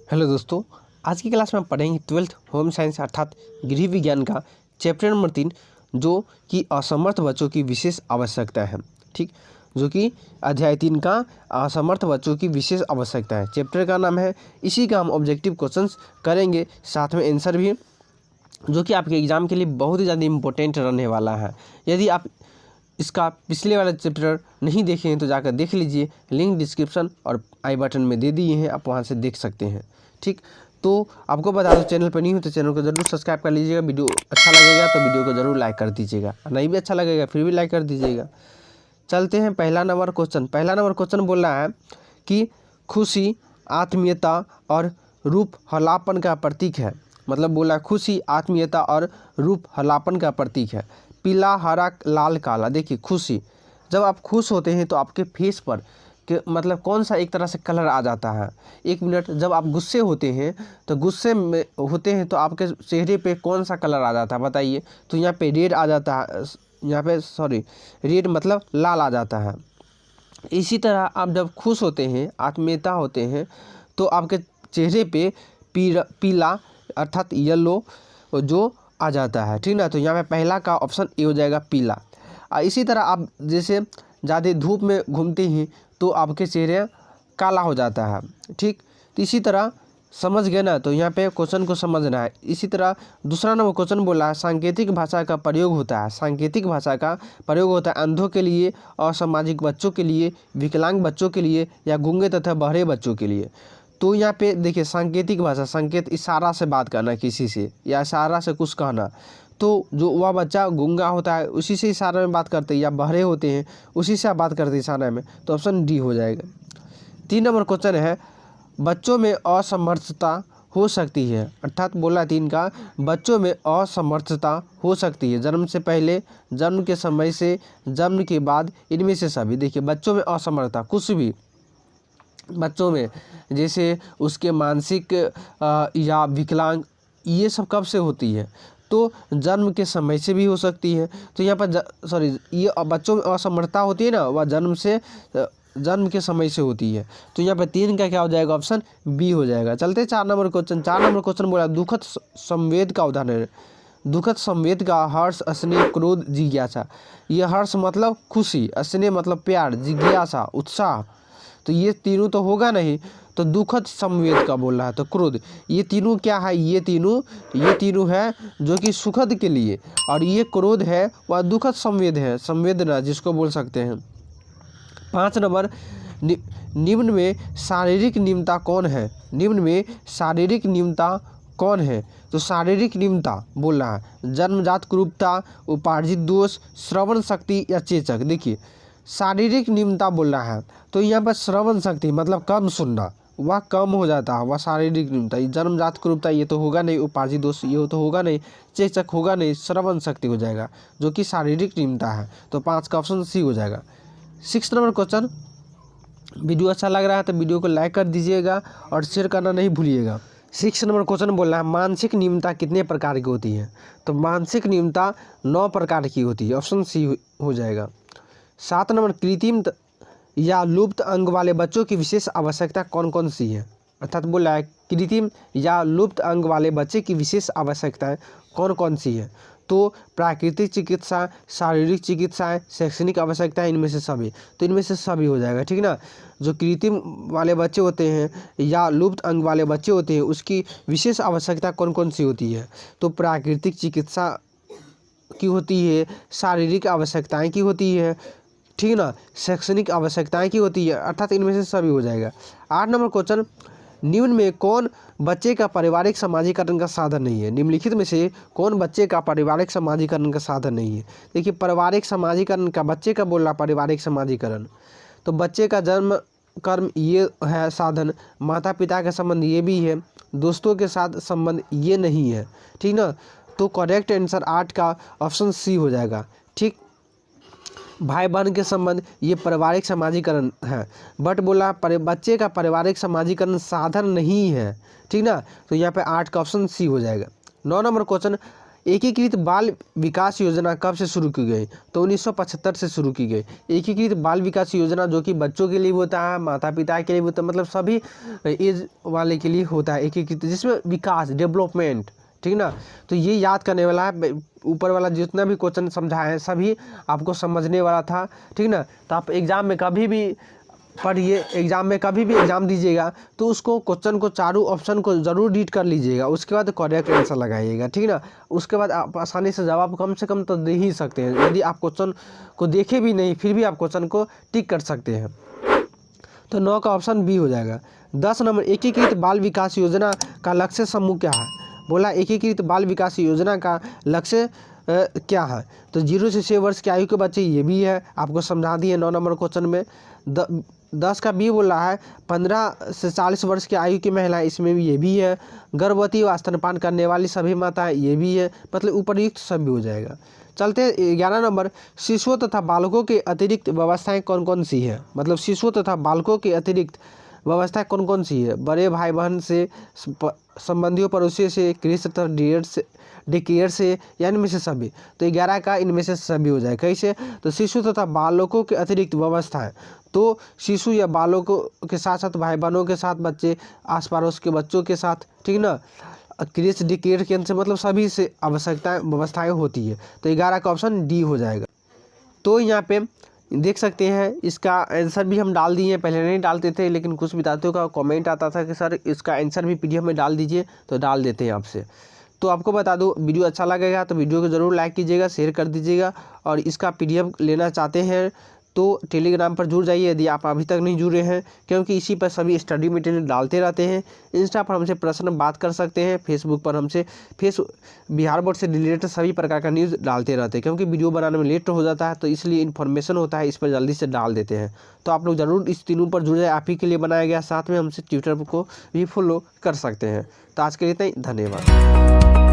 Hello दोस्तों, आज की क्लास में हम पढ़ेंगे 12th होम साइंस अर्थात गृह विज्ञान का चैप्टर नंबर 3 जो कि असमर्थ बच्चों की विशेष आवश्यकता है। ठीक, जो कि अध्याय 3 का असमर्थ बच्चों की विशेष आवश्यकता है। चैप्टर का नाम है। इसी का हम ऑब्जेक्टिव क्वेश्चंस करेंगे, साथ में आंसर भी, जो कि आपके एग्जाम के लिए बहुत ही ज़्यादा इंपॉर्टेंट रहने वाला है। यदि आप इसका पिछले वाला चैप्टर नहीं देखे हैं तो जाकर देख लीजिए, लिंक डिस्क्रिप्शन और आई बटन में दे दिए हैं, आप वहां से देख सकते हैं। ठीक, तो आपको बता दो, चैनल पर नहीं हो तो चैनल को जरूर सब्सक्राइब कर लीजिएगा। वीडियो अच्छा लगेगा तो वीडियो को जरूर लाइक कर दीजिएगा, नहीं भी अच्छा लगेगा फिर भी लाइक कर दीजिएगा। चलते हैं पहला नंबर क्वेश्चन बोल रहा है कि खुशी, आत्मीयता और रूप हलापन का प्रतीक है। मतलब बोला खुशी, आत्मीयता और रूप हलापन का प्रतीक है। पीला, हरा, लाल, काला। देखिए खुशी, जब आप खुश होते हैं तो आपके फेस पर मतलब कौन सा एक तरह से कलर आ जाता है। एक मिनट, जब आप गुस्से होते हैं तो गुस्से में होते हैं तो आपके चेहरे पे कौन सा कलर आ जाता है बताइए। तो यहाँ पे रेड आ जाता है, यहाँ पे सॉरी रेड मतलब लाल आ जाता है। इसी तरह आप जब खुश होते हैं, आत्मीयता होते हैं, तो आपके चेहरे पे पीला अर्थात येलो जो आ जाता है। ठीक ना, तो यहाँ पे पहला का ऑप्शन ए हो जाएगा, पीला। इसी तरह आप जैसे ज़्यादा धूप में घूमते हैं तो आपके चेहरे काला हो जाता है। ठीक, तो इसी तरह समझ गए ना, तो यहाँ पे क्वेश्चन को समझना है। इसी तरह दूसरा नंबर क्वेश्चन बोला है सांकेतिक भाषा का प्रयोग होता है। सांकेतिक भाषा का प्रयोग होता है अंधों के लिए, असामाजिक बच्चों के लिए, विकलांग बच्चों के लिए या गूंगे तथा बहरे बच्चों के लिए। तो यहाँ पे देखिए सांकेतिक भाषा, संकेत इशारा से बात करना किसी से या इशारा से कुछ कहना। तो जो वह बच्चा गूंगा होता है उसी से इशारे में बात करते हैं, या बहरे होते हैं उसी से आप बात करते हैं इशारे में, तो ऑप्शन डी हो जाएगा। 3 नंबर क्वेश्चन है बच्चों में असमर्थता हो सकती है। अर्थात बोला 3 का, बच्चों में असमर्थता हो सकती है जन्म से पहले, जन्म के समय से, जन्म के बाद, इनमें से सभी। देखिए बच्चों में असमर्थता, कुछ भी बच्चों में, जैसे उसके मानसिक या विकलांग, ये सब कब से होती है? तो जन्म के समय से भी हो सकती है। तो यहाँ पर ये बच्चों में असमर्थता होती है ना, वह जन्म के समय से होती है। तो यहाँ पे 3 का क्या हो जाएगा? ऑप्शन बी हो जाएगा। चलते 4 नंबर क्वेश्चन। 4 नंबर क्वेश्चन बोला दुखद संवेद का उदाहरण है। दुखद संवेद का हर्ष, स्नेह, क्रोध, जिज्ञासा। ये हर्ष मतलब खुशी, स्नेह मतलब प्यार, जिज्ञासा उत्साह। तो ये तीनों तो होगा नहीं, तो दुखद संवेद का बोल रहा है। तो क्रोध, ये तीनों क्या है? ये तीनों है जो कि सुखद के लिए, और ये क्रोध है वह दुखद संवेद है, संवेदना जिसको बोल सकते हैं। 5 नंबर निम्न में शारीरिक निम्नता कौन है? निम्न में शारीरिक निम्नता कौन है? तो शारीरिक निम्नता बोल रहा है जन्मजात कुरूपता, उपार्जित दोष, श्रवण शक्ति या चेचक। देखिए शारीरिक निम्नता बोल रहा है, तो यहाँ पर श्रवण शक्ति मतलब कम सुनना, वह कम हो जाता है, वह शारीरिक निम्नता। जन्मजात कुरूपता ये तो होगा नहीं, उपार्जित दोष ये तो होगा नहीं, चेचक होगा नहीं, श्रवण शक्ति हो जाएगा जो कि शारीरिक निम्नता है। तो 5 का ऑप्शन सी हो जाएगा। 6 नंबर क्वेश्चन। वीडियो अच्छा लग रहा है तो वीडियो को लाइक कर दीजिएगा और शेयर करना नहीं भूलिएगा। 6 नंबर क्वेश्चन बोल रहा है मानसिक निम्नता कितने प्रकार की होती है? तो मानसिक निम्नता 9 प्रकार की होती है, ऑप्शन सी हो जाएगा। 7 नंबर कृत्रिम या लुप्त अंग वाले बच्चों की विशेष आवश्यकता कौन कौन सी है? अर्थात बोला है कृत्रिम या लुप्त अंग वाले बच्चे की विशेष आवश्यकताएं कौन कौन सी है? तो प्राकृतिक चिकित्सा, शारीरिक चिकित्साएं, शैक्षणिक आवश्यकताएं, इनमें से सभी। तो इनमें से सभी हो जाएगा। ठीक ना, जो कृत्रिम वाले बच्चे होते हैं या लुप्त अंग वाले बच्चे होते हैं उसकी विशेष आवश्यकता कौन कौन सी होती है? तो प्राकृतिक चिकित्सा की होती है, शारीरिक आवश्यकताएं की होती है, ठीक ना, शैक्षणिक आवश्यकताएं की होती है, अर्थात इनमें से सभी हो जाएगा। 8 नंबर क्वेश्चन। निम्न में कौन बच्चे का पारिवारिक समाजीकरण का साधन नहीं है? निम्नलिखित में से कौन बच्चे का पारिवारिक समाजीकरण का साधन नहीं है? देखिए पारिवारिक समाजीकरण का, बच्चे का बोल रहा पारिवारिक समाजीकरण, तो बच्चे का जन्म कर्म ये है साधन, माता पिता का संबंध ये भी है, दोस्तों के साथ संबंध ये नहीं है। ठीक ना, तो करेक्ट आंसर 8 का ऑप्शन सी हो जाएगा। ठीक, भाई बहन के संबंध ये पारिवारिक समाजीकरण है, बट बोला बच्चे का पारिवारिक समाजीकरण साधन नहीं है। ठीक ना, तो यहाँ पे 8 का ऑप्शन सी हो जाएगा। 9 नंबर क्वेश्चन। एकीकृत बाल विकास योजना कब से शुरू की गई? तो 1975 से शुरू की गई। एकीकृत बाल विकास योजना जो कि बच्चों के लिए होता है, माता पिता के लिए होता है, मतलब सभी एज वाले के लिए होता है एकीकृत, जिसमें विकास, डेवलपमेंट, ठीक ना। तो ये याद करने वाला है, ऊपर वाला जितना भी क्वेश्चन समझाए हैं सभी आपको समझने वाला था, ठीक ना। तो आप एग्जाम में कभी भी पढ़िए, एग्जाम दीजिएगा तो उसको क्वेश्चन को, चारों ऑप्शन को ज़रूर रीड कर लीजिएगा, उसके बाद करेक्ट आंसर लगाइएगा, ठीक ना। उसके बाद आप आसानी से जवाब कम से कम तो दे ही सकते हैं। यदि आप क्वेश्चन को देखे भी नहीं फिर भी आप क्वेश्चन को टिक कर सकते हैं। तो 9 का ऑप्शन बी हो जाएगा। 10 नंबर, एकीकृत बाल विकास योजना का लक्ष्य समूह क्या है? बोला एकीकृत बाल विकास योजना का लक्ष्य क्या है? तो 0 से 6 वर्ष की आयु के बच्चे, ये भी है, आपको समझा दिए 9 नंबर क्वेश्चन में। 10 का बी बोल रहा है 15 से 40 वर्ष की आयु की महिलाएं, इसमें भी ये भी है। गर्भवती व स्तनपान करने वाली सभी माताएं, ये भी है, मतलब उपरयुक्त सब भी हो जाएगा। चलते 11 नंबर, शिशुओं तथा बालकों के अतिरिक्त व्यवस्थाएं कौन कौन सी है? मतलब शिशुओं तथा बालकों के अतिरिक्त व्यवस्था कौन कौन सी है? बड़े भाई बहन से, संबंधियों पड़ोसियों से, गृह तथा डे केयर से, या इनमें से सभी? तो 11 का इनमें से सभी हो जाए। कैसे? तो शिशु तथा बालकों के अतिरिक्त व्यवस्थाएं, तो शिशु या बालकों के साथ साथ भाई बहनों के साथ, बच्चे, आस पड़ोस के बच्चों के साथ, ठीक ना। गृह डे केयर के अंदर मतलब सभी से आवश्यकताएँ व्यवस्थाएँ होती है। तो 11 का ऑप्शन डी हो जाएगा। तो यहाँ पे देख सकते हैं इसका आंसर भी हम डाल दिए हैं, पहले नहीं डालते थे लेकिन कुछ विद्यार्थियों का कमेंट आता था कि सर इसका आंसर भी पीडीएफ में डाल दीजिए, तो डाल देते हैं आपसे। तो आपको बता दूं, वीडियो अच्छा लगेगा तो वीडियो को ज़रूर लाइक कीजिएगा, शेयर कर दीजिएगा, और इसका पीडीएफ लेना चाहते हैं तो टेलीग्राम पर जुड़ जाइए यदि आप अभी तक नहीं जुड़े हैं, क्योंकि इसी पर सभी स्टडी मटेरियल डालते रहते हैं। इंस्टा पर हमसे पर्सनल बात कर सकते हैं, फेसबुक पर हमसे बिहार बोर्ड से रिलेटेड सभी प्रकार का न्यूज़ डालते रहते हैं, क्योंकि वीडियो बनाने में लेट हो जाता है तो इसलिए इन्फॉर्मेशन होता है, इस पर जल्दी से डाल देते हैं। तो आप लोग ज़रूर इस तीनों पर जुड़ जाए, आप ही के लिए बनाया गया। साथ में हमसे ट्विटर को भी फॉलो कर सकते हैं। तो आज के लिए इतना ही, धन्यवाद।